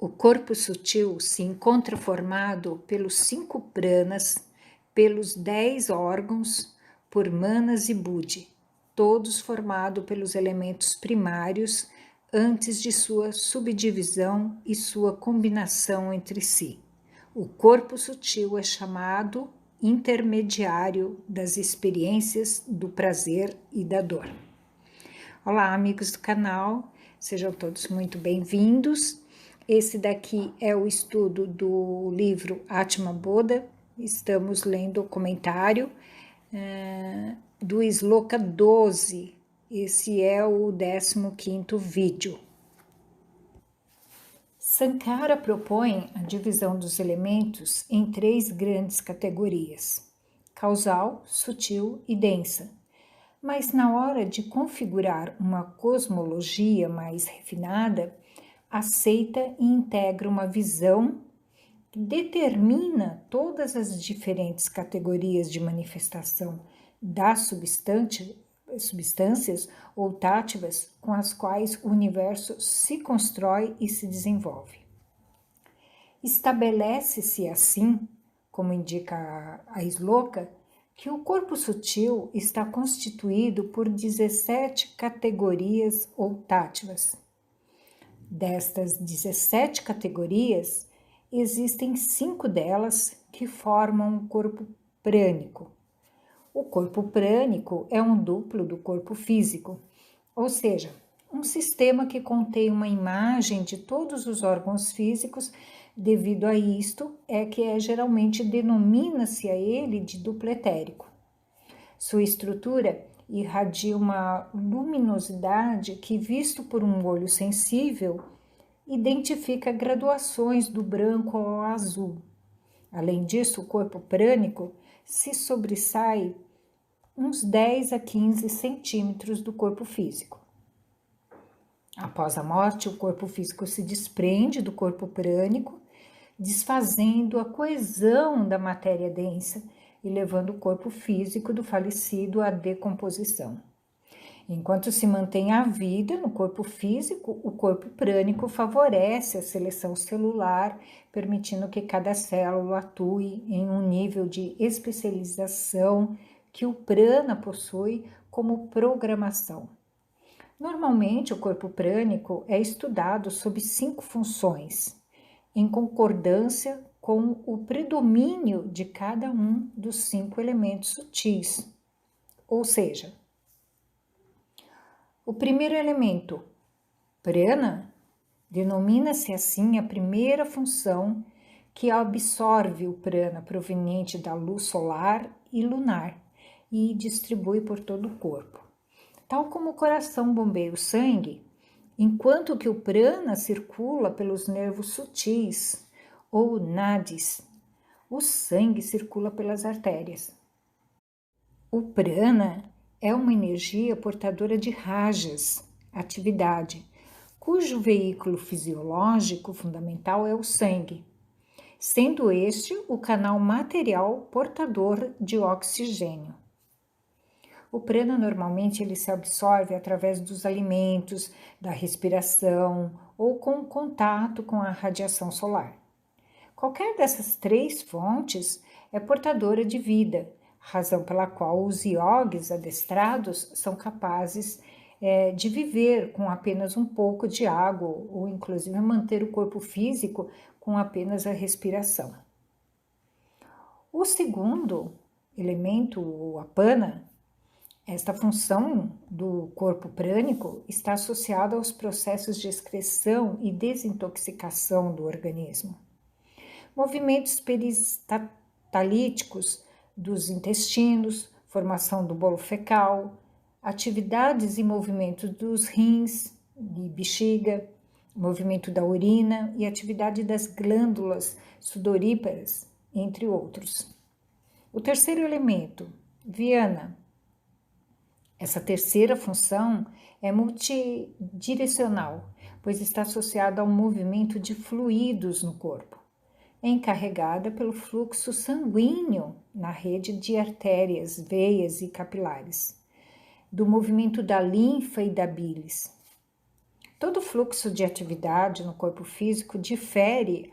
O corpo sutil se encontra formado pelos 5 pranas, pelos 10 órgãos, por manas e buddhi, todos formados pelos elementos primários antes de sua subdivisão e sua combinação entre si. O corpo sutil é chamado intermediário das experiências do prazer e da dor. Olá, amigos do canal, sejam todos muito bem-vindos. Esse daqui é o estudo do livro Atma Bodha. Estamos lendo o comentário do Sloka 12. Esse é o 15º vídeo. Sankara propõe a divisão dos elementos em 3 grandes categorias: causal, sutil e densa. Mas na hora de configurar uma cosmologia mais refinada, aceita e integra uma visão que determina todas as diferentes categorias de manifestação das substâncias ou táttvas com as quais o universo se constrói e se desenvolve. Estabelece-se assim, como indica a Sloka, que o corpo sutil está constituído por 17 categorias ou táttvas. Destas 17 categorias, existem 5 delas que formam o corpo prânico. O corpo prânico é um duplo do corpo físico, ou seja, um sistema que contém uma imagem de todos os órgãos físicos. Devido a isto, geralmente denomina-se a ele de duplo etérico. Sua estrutura irradia uma luminosidade que, visto por um olho sensível, identifica graduações do branco ao azul. Além disso, o corpo prânico se sobressai uns 10 a 15 centímetros do corpo físico. Após a morte, o corpo físico se desprende do corpo prânico, desfazendo a coesão da matéria densa e levando o corpo físico do falecido à decomposição. Enquanto se mantém a vida no corpo físico, o corpo prânico favorece a seleção celular, permitindo que cada célula atue em um nível de especialização que o prana possui como programação. Normalmente, o corpo prânico é estudado sob 5 funções, em concordância com o predomínio de cada um dos 5 elementos sutis. Ou seja, o primeiro elemento, prana, denomina-se assim a primeira função que absorve o prana proveniente da luz solar e lunar e distribui por todo o corpo. Tal como o coração bombeia o sangue, enquanto que o prana circula pelos nervos sutis, ou nadis, o sangue circula pelas artérias. O prana é uma energia portadora de rajas, atividade, cujo veículo fisiológico fundamental é o sangue, sendo este o canal material portador de oxigênio. O prana normalmente ele se absorve através dos alimentos, da respiração ou com contato com a radiação solar. Qualquer dessas 3 fontes é portadora de vida, razão pela qual os yogis adestrados são capazes de viver com apenas um pouco de água ou inclusive manter o corpo físico com apenas a respiração. O segundo elemento, o apana, esta função do corpo prânico está associada aos processos de excreção e desintoxicação do organismo. Movimentos peristaltíticos dos intestinos, formação do bolo fecal, atividades e movimentos dos rins e bexiga, movimento da urina e atividade das glândulas sudoríparas, entre outros. O terceiro elemento, viana. Essa terceira função é multidirecional, pois está associada ao movimento de fluidos no corpo. É encarregada pelo fluxo sanguíneo na rede de artérias, veias e capilares, do movimento da linfa e da bilis. Todo fluxo de atividade no corpo físico difere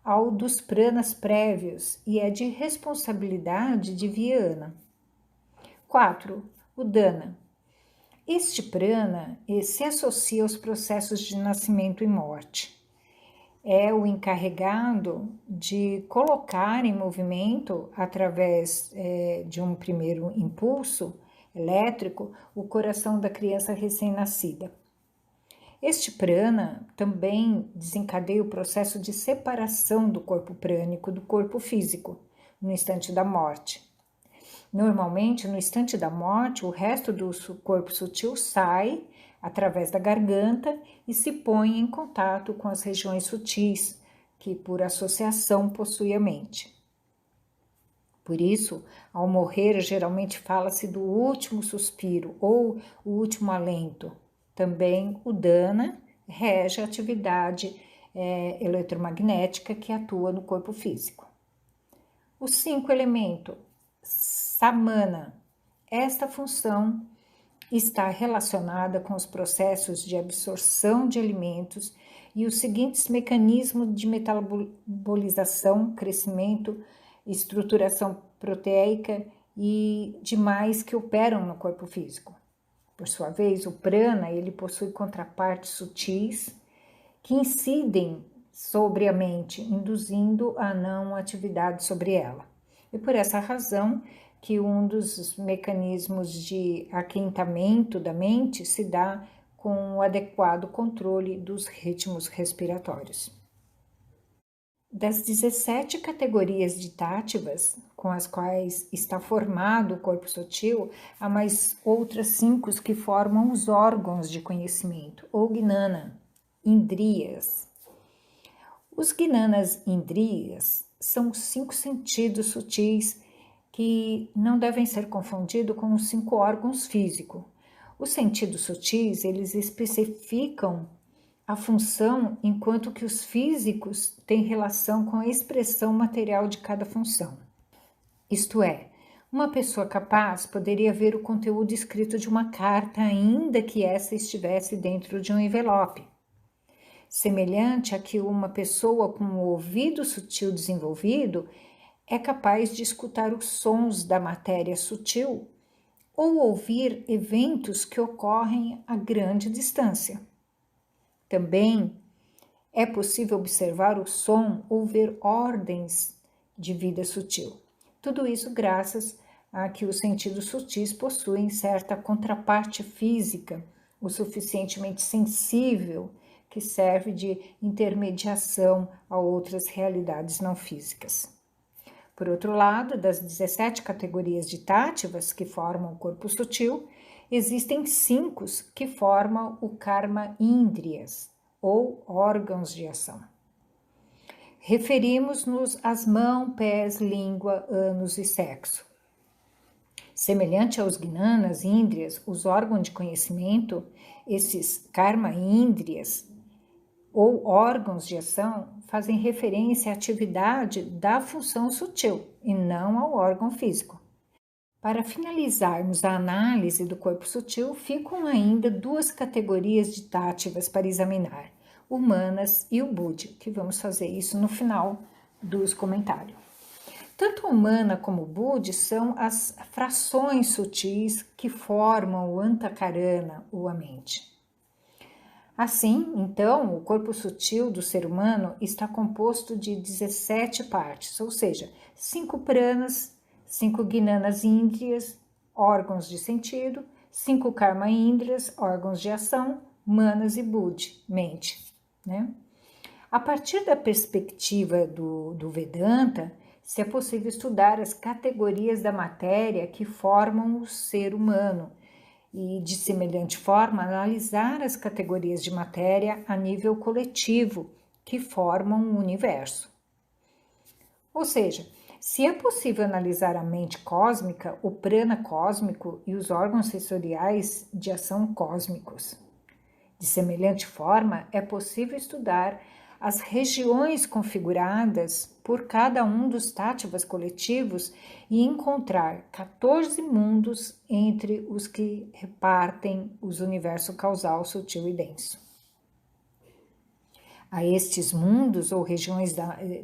ao dos pranas prévios e é de responsabilidade de Viana. 4. O Dana. Este prana se associa aos processos de nascimento e morte. É o encarregado de colocar em movimento, através de um primeiro impulso elétrico, o coração da criança recém-nascida. Este prana também desencadeia o processo de separação do corpo prânico do corpo físico, no instante da morte. Normalmente, no instante da morte, o resto do corpo sutil sai através da garganta e se põe em contato com as regiões sutis, que por associação possui a mente. Por isso, ao morrer, geralmente fala-se do último suspiro ou o último alento. Também o Dana rege a atividade eletromagnética que atua no corpo físico. Os 5 elementos, Samana. Esta função está relacionada com os processos de absorção de alimentos e os seguintes mecanismos de metabolização, crescimento, estruturação proteica e demais que operam no corpo físico. Por sua vez, o prana, ele possui contrapartes sutis que incidem sobre a mente, induzindo a não atividade sobre ela. E por essa razão que um dos mecanismos de aquentamento da mente se dá com o adequado controle dos ritmos respiratórios. Das 17 categorias de táttivas com as quais está formado o corpo sutil, há mais outras 5 que formam os órgãos de conhecimento, ou gnana, indriyas. Os gnanas indriyas são os 5 sentidos sutis que não devem ser confundidos com os 5 órgãos físicos. Os sentidos sutis, eles especificam a função, enquanto que os físicos têm relação com a expressão material de cada função. Isto é, uma pessoa capaz poderia ver o conteúdo escrito de uma carta, ainda que essa estivesse dentro de um envelope. Semelhante a que uma pessoa com o ouvido sutil desenvolvido é capaz de escutar os sons da matéria sutil ou ouvir eventos que ocorrem a grande distância. Também é possível observar o som ou ver ordens de vida sutil. Tudo isso graças a que os sentidos sutis possuem certa contraparte física, o suficientemente sensível, que serve de intermediação a outras realidades não físicas. Por outro lado, das 17 categorias de táttivas que formam o corpo sutil, existem 5 que formam o karma índrias, ou órgãos de ação. Referimos-nos às mãos, pés, língua, ânus e sexo. Semelhante aos gnanas índrias, os órgãos de conhecimento, esses karma índrias, ou órgãos de ação, fazem referência à atividade da função sutil e não ao órgão físico. Para finalizarmos a análise do corpo sutil, ficam ainda 2 categorias de táttivas para examinar, o manas e o buddhi, que vamos fazer isso no final dos comentários. Tanto o mana como o buddhi são as frações sutis que formam o antakarana, ou a mente. Assim, então, o corpo sutil do ser humano está composto de 17 partes, ou seja, 5 pranas, 5 gnanas índrias, órgãos de sentido, 5 karma índrias, órgãos de ação, manas e buddhi, mente. A partir da perspectiva do Vedanta, se é possível estudar as categorias da matéria que formam o ser humano, e, de semelhante forma, analisar as categorias de matéria a nível coletivo que formam o universo. Ou seja, se é possível analisar a mente cósmica, o prana cósmico e os órgãos sensoriais de ação cósmicos. De semelhante forma, é possível estudar as regiões configuradas por cada um dos Tattvas coletivos e encontrar 14 mundos entre os que repartem os universo causal sutil e denso. A estes mundos ou regiões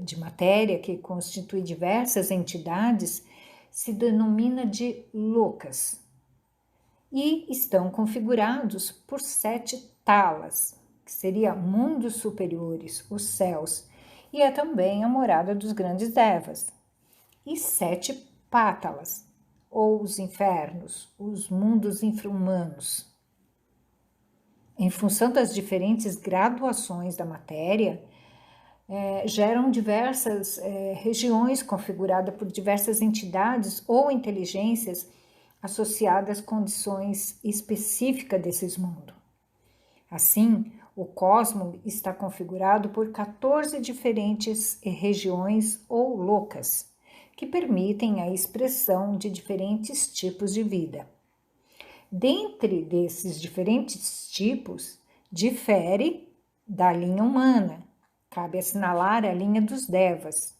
de matéria que constituem diversas entidades se denomina de lokas e estão configurados por 7 talas, que seria mundos superiores, os céus, e é também a morada dos grandes devas, e 7 pátalas, ou os infernos, os mundos infra-humanos. Em função das diferentes graduações da matéria, geram diversas regiões configuradas por diversas entidades ou inteligências associadas a condições específicas desses mundos. Assim, o cosmos está configurado por 14 diferentes regiões ou lokas, que permitem a expressão de diferentes tipos de vida. Dentre desses diferentes tipos, difere da linha humana. Cabe assinalar a linha dos devas.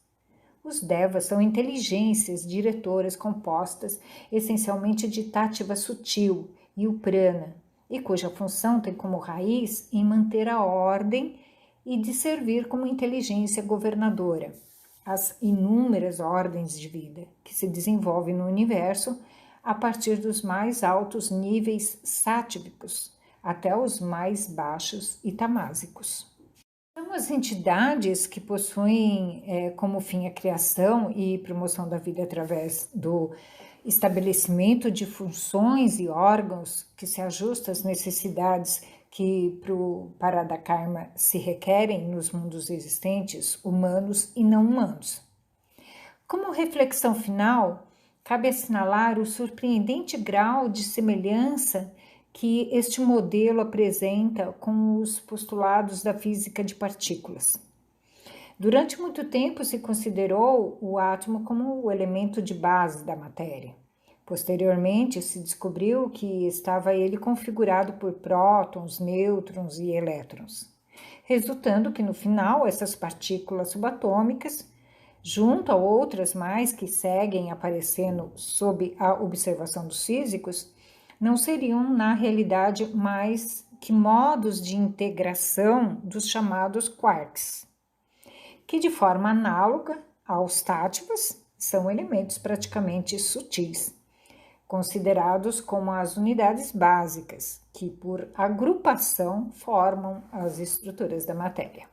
Os devas são inteligências diretoras compostas essencialmente de Tattva sutil e o prana, e cuja função tem como raiz em manter a ordem e de servir como inteligência governadora as inúmeras ordens de vida que se desenvolvem no universo a partir dos mais altos níveis sáttvicos até os mais baixos e tamásicos. São as entidades que possuem como fim a criação e promoção da vida através do estabelecimento de funções e órgãos que se ajustam às necessidades que para o Paradharma se requerem nos mundos existentes, humanos e não humanos. Como reflexão final, cabe assinalar o surpreendente grau de semelhança que este modelo apresenta com os postulados da física de partículas. Durante muito tempo se considerou o átomo como o elemento de base da matéria. Posteriormente se descobriu que estava ele configurado por prótons, nêutrons e elétrons, resultando que no final essas partículas subatômicas, junto a outras mais que seguem aparecendo sob a observação dos físicos, não seriam, na realidade, mais que modos de integração dos chamados quarks, que de forma análoga aos Tattvas são elementos praticamente sutis, considerados como as unidades básicas, que por agrupação formam as estruturas da matéria.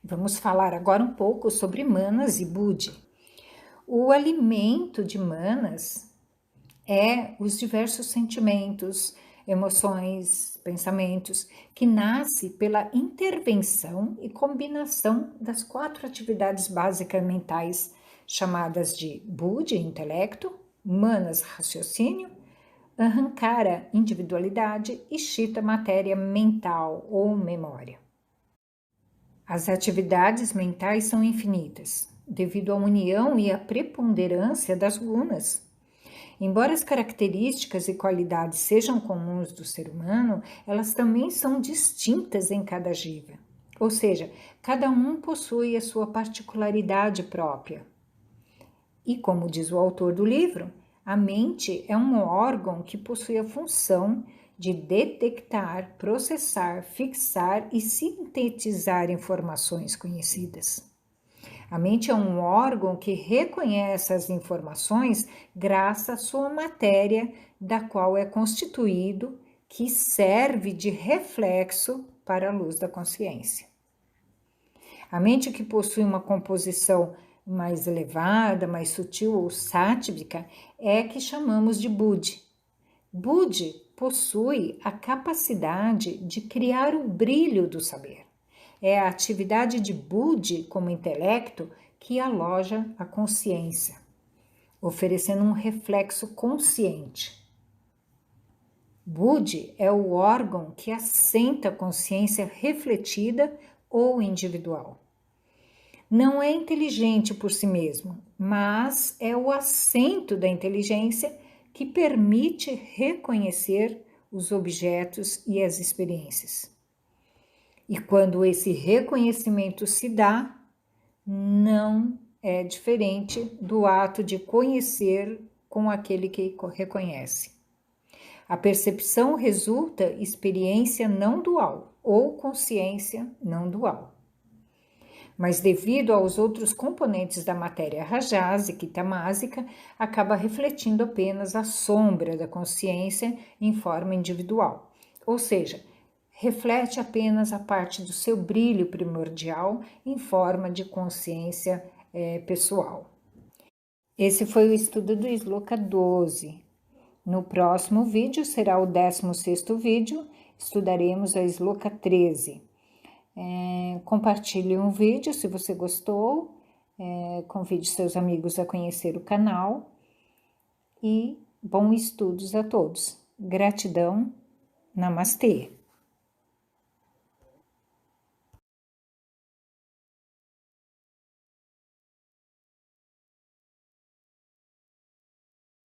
Vamos falar agora um pouco sobre manas e buddhi. O alimento de manas é os diversos sentimentos, emoções, pensamentos, que nasce pela intervenção e combinação das 4 atividades básicas mentais, chamadas de buddhi, intelecto, manas, raciocínio, ahankara, individualidade e chitta, matéria mental ou memória. As atividades mentais são infinitas, devido à união e à preponderância das gunas. Embora as características e qualidades sejam comuns do ser humano, elas também são distintas em cada jiva. Ou seja, cada um possui a sua particularidade própria. E como diz o autor do livro, a mente é um órgão que possui a função de detectar, processar, fixar e sintetizar informações conhecidas. A mente é um órgão que reconhece as informações graças à sua matéria, da qual é constituído, que serve de reflexo para a luz da consciência. A mente que possui uma composição mais elevada, mais sutil ou sátvica, é a que chamamos de buddhi. Buddhi possui a capacidade de criar o brilho do saber. É a atividade de buddhi como intelecto que aloja a consciência, oferecendo um reflexo consciente. Buddhi é o órgão que assenta a consciência refletida ou individual. Não é inteligente por si mesmo, mas é o assento da inteligência que permite reconhecer os objetos e as experiências. E quando esse reconhecimento se dá, não é diferente do ato de conhecer com aquele que reconhece. A percepção resulta experiência não dual ou consciência não dual. Mas devido aos outros componentes da matéria rajásica e tamásica, acaba refletindo apenas a sombra da consciência em forma individual. Ou seja, reflete apenas a parte do seu brilho primordial em forma de consciência pessoal. Esse foi o estudo do Sloka 12. No próximo vídeo, será o 16º vídeo, estudaremos a Sloka 13. Compartilhe um vídeo se você gostou, convide seus amigos a conhecer o canal e bons estudos a todos. Gratidão, namastê!